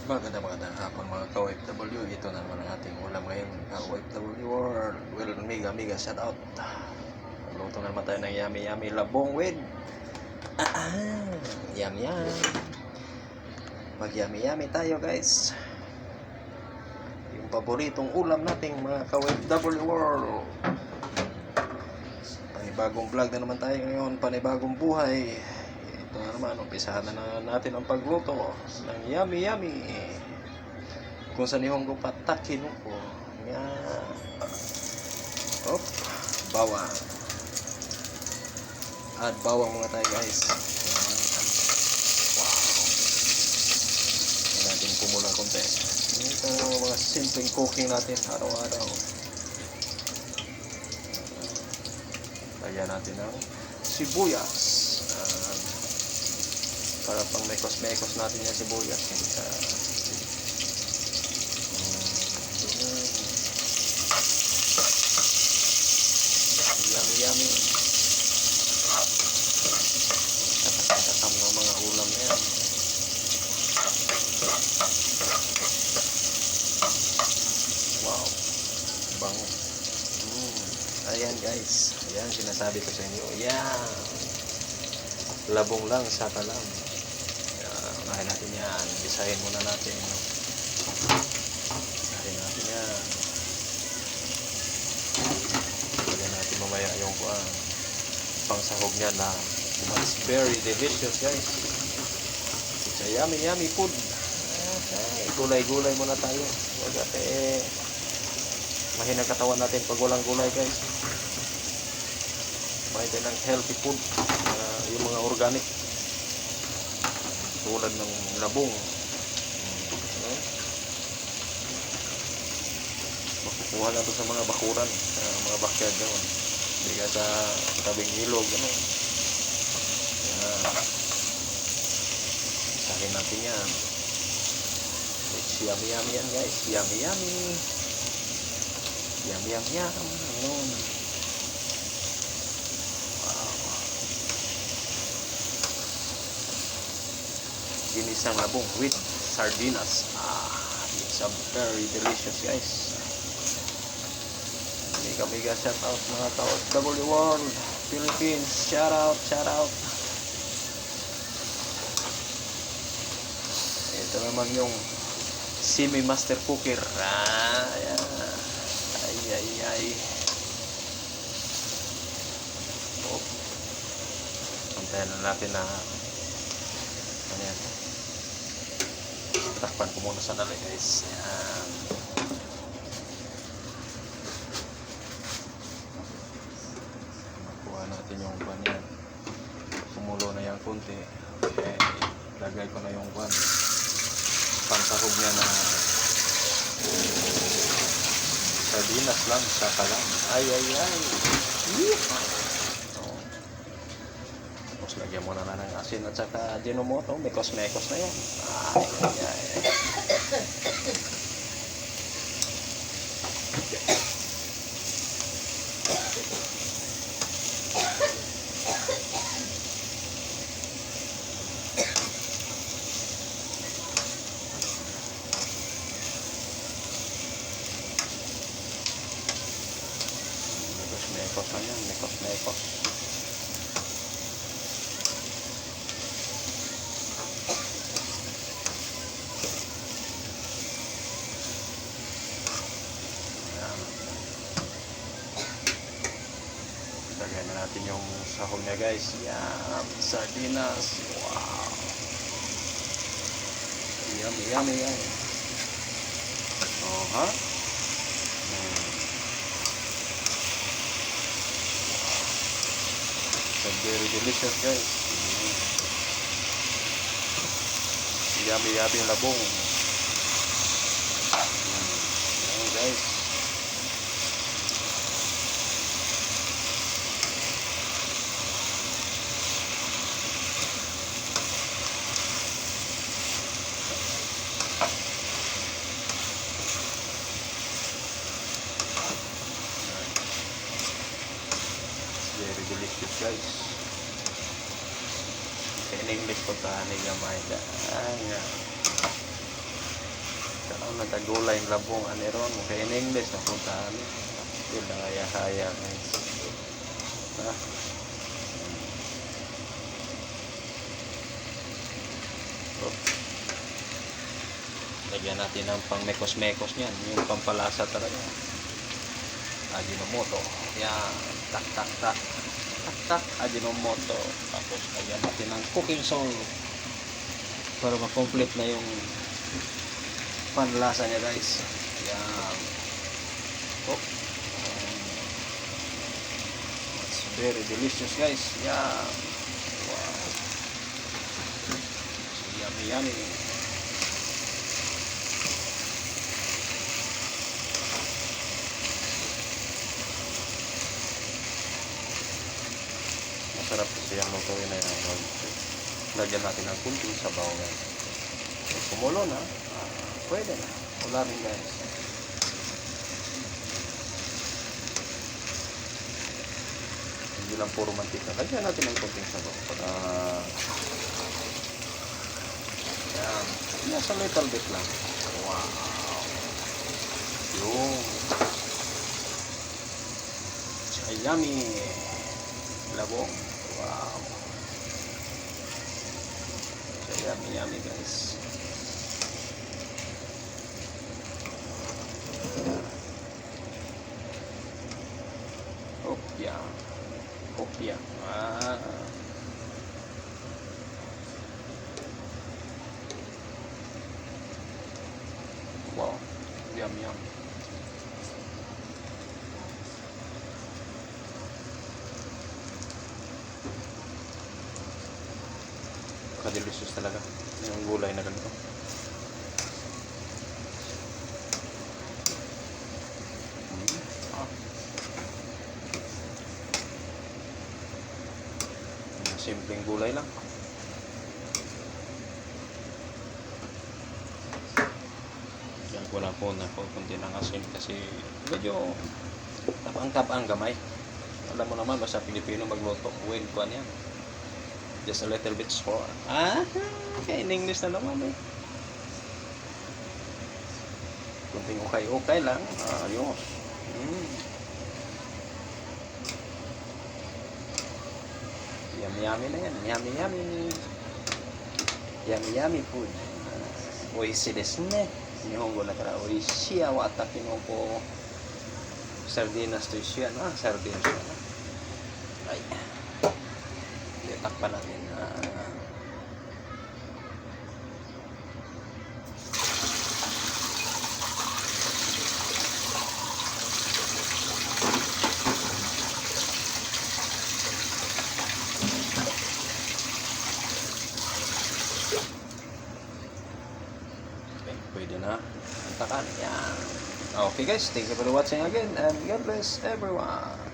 Magandang hapon mga ka-OFW. Ito na naman ang ating ulam ngayon, ka-OFW world. Well, mega shout out. Luto na naman tayo ng yummy labong with yum. Mag yummy tayo guys. Yung paboritong ulam nating mga ka-OFW world. Panibagong vlog na naman tayo ngayon, panibagong buhay. Ito na naman, umpisahan na natin ang pagluto ng yummy. Kung sa nihong ko patakin ko nga. Bawang. Add bawang mga tayo guys. Wow. Hindi natin pumulang konti. Ito mga simpleng cooking natin araw-araw. Lagyan natin ng sibuyas. Para pang mekos natin yung sibuyas. Yummy. Katakam ng mga ulam na yan. Wow. Bango. Ayan guys. Ayan sinasabi ko sa inyo. Ayan. Labong lang sa kalam. Unahin natin yan. Bisahin muna natin. Bisahin natin yan. Lagyan natin mamaya yung pangsahog niya na it's very delicious guys. It's a yummy food. Okay. Gulay muna tayo. Huwag mahinang katawan natin pag walang gulay guys. May din ng healthy food. Yung mga organic. Tulad ng labong. Makukuha lang ito sa mga bakuran, sa mga backyard naman. Hindi ka sa tabing ilog. Isahin natin yan. It's yummy yan guys. Yummy. Ayun. Ginisang labong with sardinas. It's a very delicious guys. Mega shout out mga ka-OFW world, Philippines. Shout out. Ito naman yung semi-master cooker. Ayan. Ay. Antayin na natin na ayan. Takpan ko muna sandali guys. Ayan. Makuha natin yung pan yan. Kumulo na yung kunti. Okay. Lagay ko na yung pan. Pangsahog niya na sardinas lang sa kalang. Ay. Tapos lagyan mo na ng asin at saka Ajinomoto. Mekos na yan. Ay. Mekos. Lagyan na natin yung sahog niya guys. Yan. Sardinas. Wow. Yummy. It's very delicious guys. Yummy labong. Ayan guys. Very delicious guys. In English pagka nigamay gulay labong aniron kay in English na puntahan yun na haya guys. Lagyan natin ng pang mekos-mekos niyan, yung pampalasa talaga. Ajinomoto. Yan, tak tak tak. Tak tak ajinomoto. Tapos lagyan natin ng cooking salt para ma-complete na yung panlasa niya guys. Yan. Oh. It's very delicious guys. Yan. Wow. So, yummy yummy. Masarap kasi ang lutuin na yan. Lagyan natin ng kunting sabaw guys. So, kumulo na. Pwede na. Wala rin guys. Hindi lang puro mantika. Lagyan natin ng kunting sabaw. Para yan. Nasa little bit lang. Wow. Yung. Yummy. Labong. Wow. Yummy yummy guys. Hopya. Hopya. Wow. Yum yum. Delicious talaga yung gulay na ganito. Simpleng gulay lang. Diyan ko na po na kunti ng asin kasi medyo tabang-tabang gamay. Alam mo naman basta Pilipino magluto, win ko yan. Just a little bit sour. Okay, in English na naman eh. Kunting okay lang. Ayos. Yummy na yan. Yummy. Yummy food. Oishi desu ne. Nihongo da kara oishi ya wa takenoko. Sardinas to ishi yan. Sardinas yan. Ay. Takpan natin. Okay, pwede na. Antakan. Yan. Okay guys, thank you for watching again and God bless everyone.